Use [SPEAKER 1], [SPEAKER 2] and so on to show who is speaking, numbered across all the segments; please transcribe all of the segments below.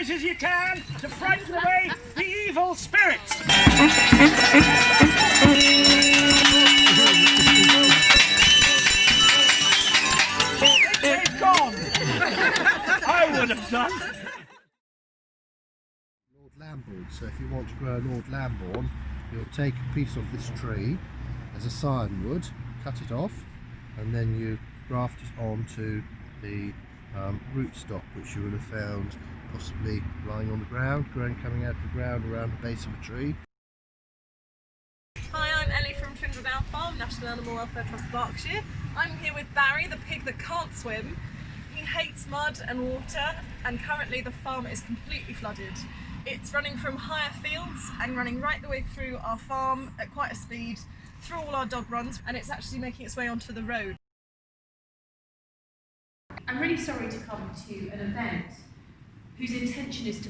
[SPEAKER 1] noise as you can to frighten away the evil spirits. They've gone. I would have done.
[SPEAKER 2] Lord Lambourn. So if you want to grow a Lord Lambourn, you'll take a piece of this tree as a scion wood, cut it off, and then you graft it onto the rootstock, which you would have found possibly lying on the ground, coming out of the ground around the base of a tree.
[SPEAKER 3] Hi, I'm Ellie from Swindon Farm, National Animal Welfare Trust Berkshire. I'm here with Barry, the pig that can't swim. He hates mud and water, and currently the farm is completely flooded. It's running from higher fields and running right the way through our farm at quite a speed, through all our dog runs, and it's actually making its way onto the road.
[SPEAKER 4] I'm really sorry to come to an event whose intention is to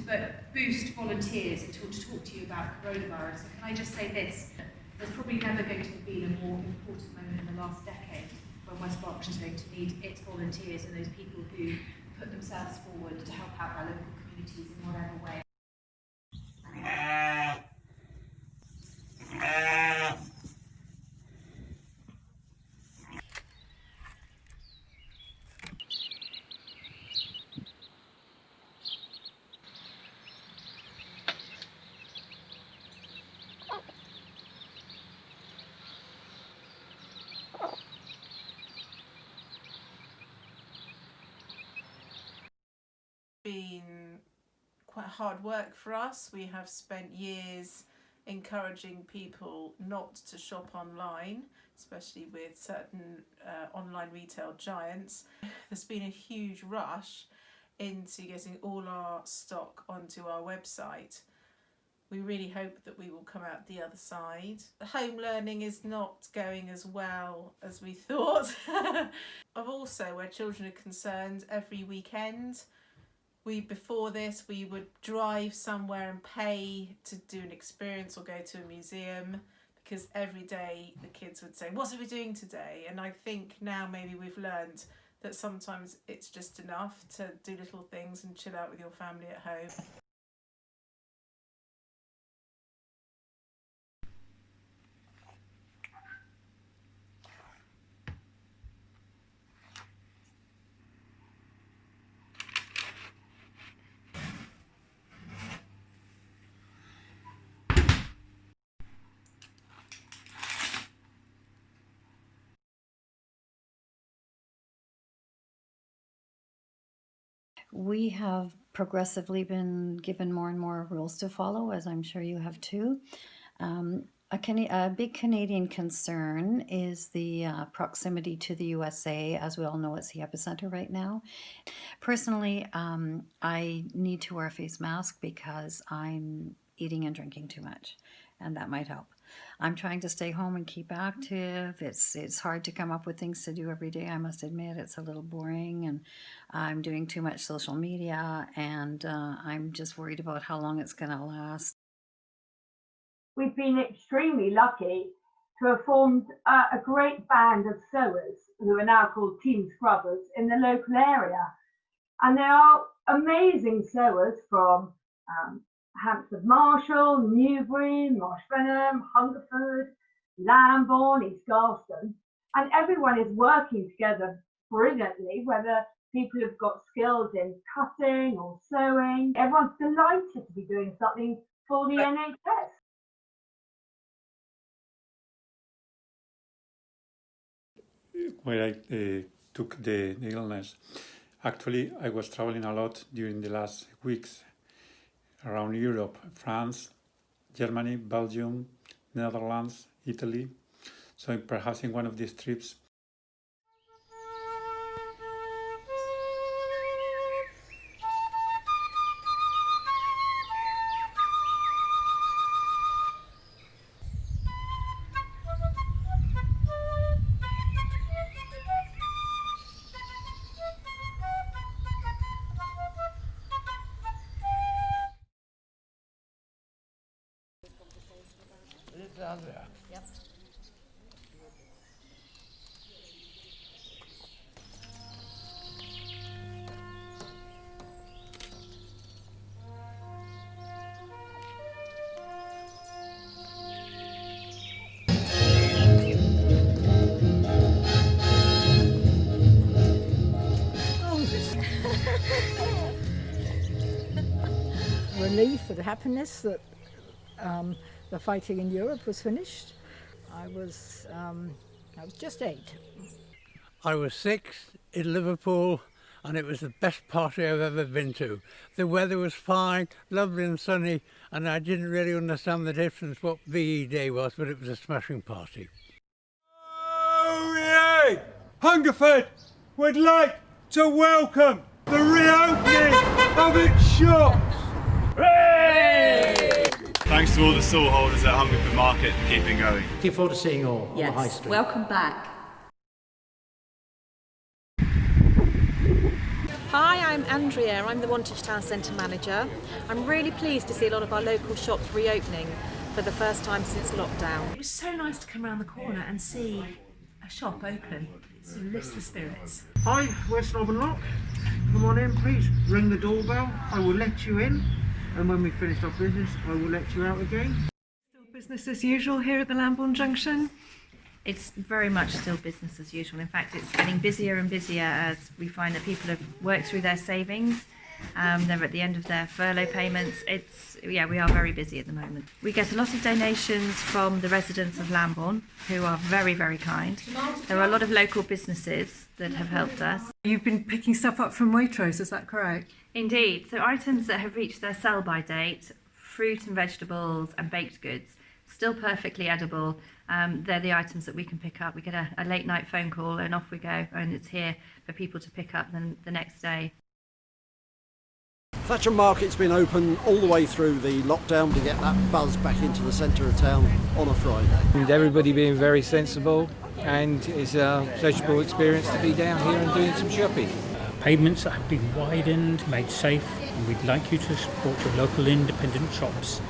[SPEAKER 4] boost volunteers and to talk to you about coronavirus. So can I just say this? There's probably never going to have been a more important moment in the last decade when West Berkshire is going to need its volunteers and those people who put themselves forward to help out their local communities in whatever way.
[SPEAKER 5] Been quite hard work for us. We have spent years encouraging people not to shop online, especially with certain online retail giants. There's been a huge rush into getting all our stock onto our website. We really hope that we will come out the other side. Home learning is not going as well as we thought. Also, where children are concerned, every weekend before this we would drive somewhere and pay to do an experience or go to a museum, because every day the kids would say, what are we doing today? And I think now maybe we've learned that sometimes it's just enough to do little things and chill out with your family at home.
[SPEAKER 6] We have progressively been given more and more rules to follow, as I'm sure you have too. A big Canadian concern is the proximity to the USA. As we all know, it's the epicenter right now. Personally, I need to wear a face mask because I'm eating and drinking too much, and that might help. I'm trying to stay home and keep active. It's hard to come up with things to do every day. I must admit it's a little boring, and I'm doing too much social media, and I'm just worried about how long it's going to last.
[SPEAKER 7] We've been extremely lucky to have formed a great band of sewers who are now called Team Scrubbers in the local area. And they are amazing sewers from Hampstead Marshall, Newbury, Marshbenham, Hungerford, Lambourn, East Garston, and everyone is working together brilliantly, whether people have got skills in cutting or sewing. Everyone's delighted to be doing something for the NHS.
[SPEAKER 8] Where I took the illness. Actually, I was traveling a lot during the last weeks around Europe, France, Germany, Belgium, Netherlands, Italy. So perhaps in one of these trips
[SPEAKER 6] Yep.
[SPEAKER 9] with happiness that the fighting in Europe was finished. I was just 8.
[SPEAKER 10] I was 6 in Liverpool, and it was the best party I've ever been to. The weather was fine, lovely and sunny, and I didn't really understand the difference what VE Day was, but it was a smashing party.
[SPEAKER 11] Oh, yeah! Hungerford would like to welcome the reopening of its shops. Hooray!
[SPEAKER 12] Thanks to all the stall holders at Hungerford Market for keeping going.
[SPEAKER 13] Looking forward to seeing you all on the High Street.
[SPEAKER 14] Welcome back.
[SPEAKER 15] Hi, I'm Andrea. I'm the Wantage Town Centre Manager. I'm really pleased to see a lot of our local shops reopening for the first time since lockdown.
[SPEAKER 4] It was so nice to come around the corner and see a shop open. It sort of lifts the spirits.
[SPEAKER 16] Hi, West Northern Lock. Come on in, please. Ring the doorbell. I will let you in. And when we've finished our business, I will let you out again.
[SPEAKER 17] Still business as usual here at the Lambourn Junction?
[SPEAKER 18] It's very much still business as usual. In fact, it's getting busier and busier as we find that people have worked through their savings. They're at the end of their furlough payments. We are very busy at the moment. We get a lot of donations from the residents of Lambourn, who are very, very kind. There are a lot of local businesses that have helped us.
[SPEAKER 17] You've been picking stuff up from Waitrose, is that correct?
[SPEAKER 18] Indeed. So items that have reached their sell-by date, fruit and vegetables and baked goods, still perfectly edible. They're the items that we can pick up. We get a late night phone call and off we go, and it's here for people to pick up the next day.
[SPEAKER 19] Thatcham Market's been open all the way through the lockdown to get that buzz back into the centre of town on a Friday.
[SPEAKER 20] And everybody being very sensible, and it's a pleasurable experience to be down here and doing some shopping.
[SPEAKER 21] Pavements have been widened, made safe, and we'd like you to support your local independent shops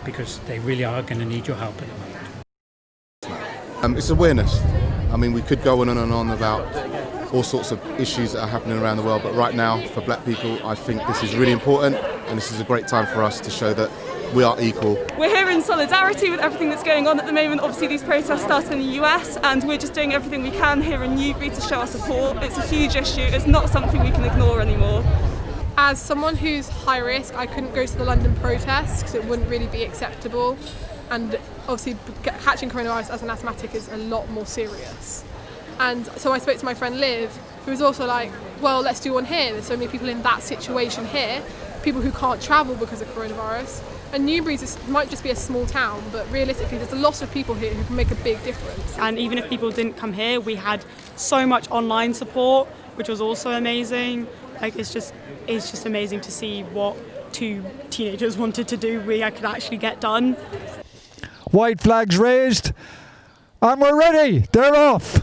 [SPEAKER 21] because they really are going to need your help at the moment.
[SPEAKER 22] It's awareness. I mean, we could go on and on about all sorts of issues that are happening around the world, but right now, for black people, I think this is really important, and this is a great time for us to show that we are equal.
[SPEAKER 23] We're here in solidarity with everything that's going on at the moment. Obviously, these protests started in the US, and we're just doing everything we can here in Newbury to show our support. It's a huge issue. It's not something we can ignore anymore.
[SPEAKER 24] As someone who's high risk, I couldn't go to the London protests because it wouldn't really be acceptable. And obviously, catching coronavirus as an asthmatic is a lot more serious. And so I spoke to my friend Liv, who was also like, well, let's do one here. There's so many people in that situation here, people who can't travel because of coronavirus. And Newbury might just be a small town, but realistically there's a lot of people here who can make a big difference.
[SPEAKER 23] And even if people didn't come here, we had so much online support, which was also amazing. Like it's just amazing to see what 2 teenagers wanted to do, I could actually get done.
[SPEAKER 25] White flags raised, and we're ready. They're off.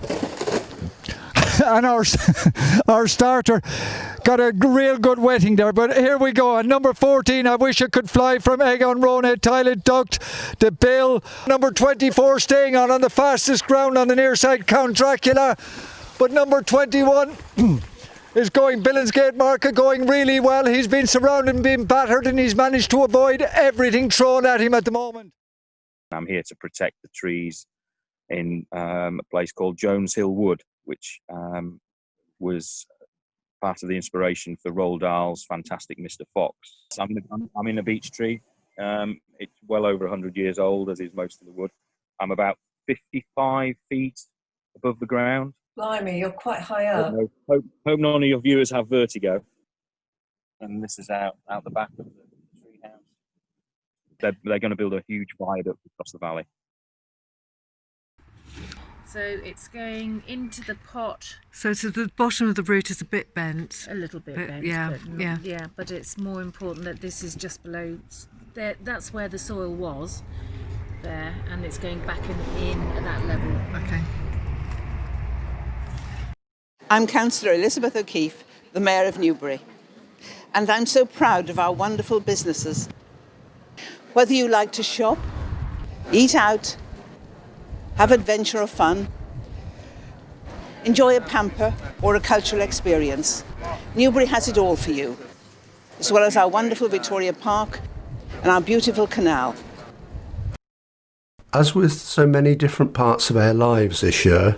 [SPEAKER 25] And our starter got a real good wetting there, but here we go. And number 14, I wish it could fly from Egg on Rona, Tiled Duct, the Bill. Number 24 staying on the fastest ground on the near side, Count Dracula. But number 21 is going Billingsgate Market, going really well. He's been surrounded and been battered, and he's managed to avoid everything thrown at him at the moment.
[SPEAKER 26] I'm here to protect the trees in a place called Jones Hill Wood, which was part of the inspiration for Roald Dahl's fantastic Mr. Fox. I'm in a beech tree. It's well over 100 years old, as is most of the wood. I'm about 55 feet above the ground.
[SPEAKER 14] Blimey, you're quite high up.
[SPEAKER 26] Hope none of your viewers have vertigo. And this is out the back of the tree house. They're going to build a huge viaduct across the valley.
[SPEAKER 14] So it's going into the pot.
[SPEAKER 17] So the bottom of the root is a bit bent.
[SPEAKER 14] A little bit bent.
[SPEAKER 17] Yeah.
[SPEAKER 14] But it's more important that this is just below there. That's where the soil was there, and it's going back in at that level.
[SPEAKER 17] Okay.
[SPEAKER 27] I'm Councillor Elizabeth O'Keefe, the Mayor of Newbury, and I'm so proud of our wonderful businesses. Whether you like to shop, eat out, have adventure or fun, enjoy a pamper or a cultural experience, Newbury has it all for you, as well as our wonderful Victoria Park and our beautiful canal.
[SPEAKER 2] As with so many different parts of our lives this year,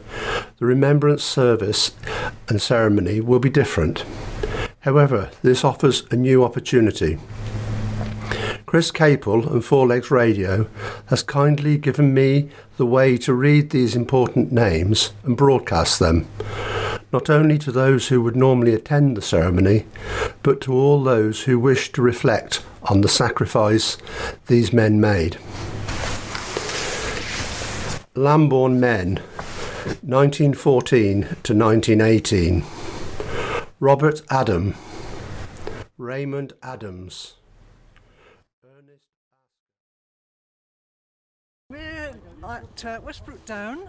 [SPEAKER 2] the Remembrance service and ceremony will be different. However, this offers a new opportunity. Chris Capel and Four Legs Radio has kindly given me the way to read these important names and broadcast them, not only to those who would normally attend the ceremony, but to all those who wish to reflect on the sacrifice these men made. Lambourn Men, 1914 to 1918. Robert Adam, Raymond Adams.
[SPEAKER 1] We're at Westbrook Down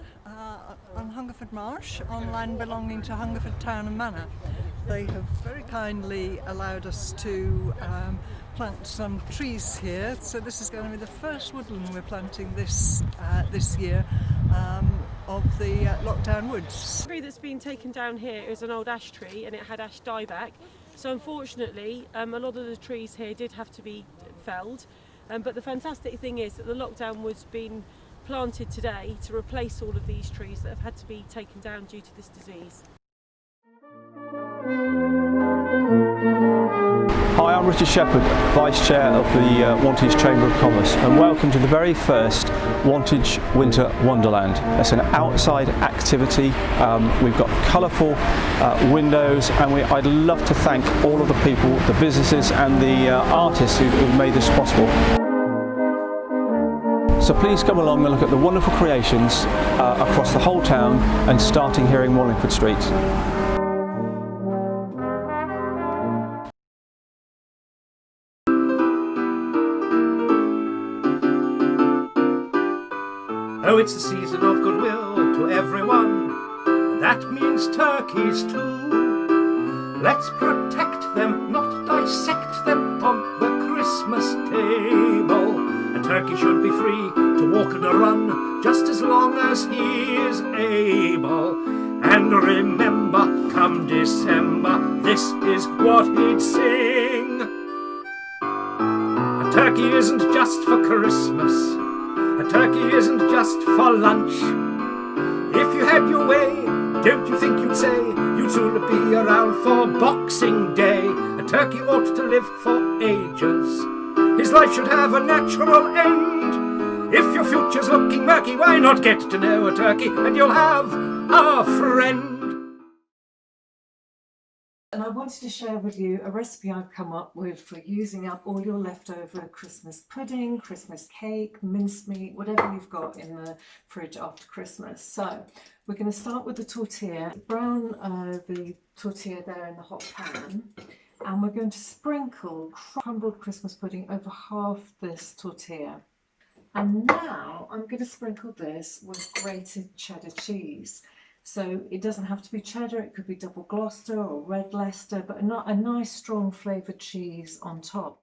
[SPEAKER 1] on Hungerford Marsh, on land belonging to Hungerford Town and Manor. They have very kindly allowed us to plant some trees here, so this is going to be the first woodland we're planting this year of the Lockdown Woods.
[SPEAKER 3] The tree that's been taken down here is an old ash tree, and it had ash dieback, so unfortunately a lot of the trees here did have to be felled. But the fantastic thing is that the Lockdown Wood's been planted today to replace all of these trees that have had to be taken down due to this disease.
[SPEAKER 5] Hi, I'm Richard Shepherd, Vice Chair of the Wantage Chamber of Commerce, and welcome to the very first Wantage Winter Wonderland. It's an outside activity. We've got colourful windows, and I'd love to thank all of the people, the businesses and the artists who've made this possible. So please come along and look at the wonderful creations across the whole town and starting here in Wallingford Street.
[SPEAKER 6] Oh, it's the season of goodwill to everyone, and that means turkeys too. Let's protect them, not dissect them on the Christmas table. A turkey should be free to walk and run, just as long as he is able. And remember, come December, this is what he'd sing. A turkey isn't just for Christmas. A turkey isn't just for lunch. If you had your way, don't you think you'd say you'd sooner be around for Boxing Day? A turkey ought to live for ages. His life should have a natural end. If your future's looking murky, why not get to know a turkey and you'll have a friend?
[SPEAKER 17] And I wanted to share with you a recipe I've come up with for using up all your leftover Christmas pudding, Christmas cake, mincemeat, whatever you've got in the fridge after Christmas. So we're going to start with the tortilla. Brown the tortilla there in the hot pan, and we're going to sprinkle crumbled Christmas pudding over half this tortilla. And now I'm going to sprinkle this with grated cheddar cheese. So it doesn't have to be cheddar, it could be double Gloucester or red Leicester, but a nice strong flavoured cheese on top.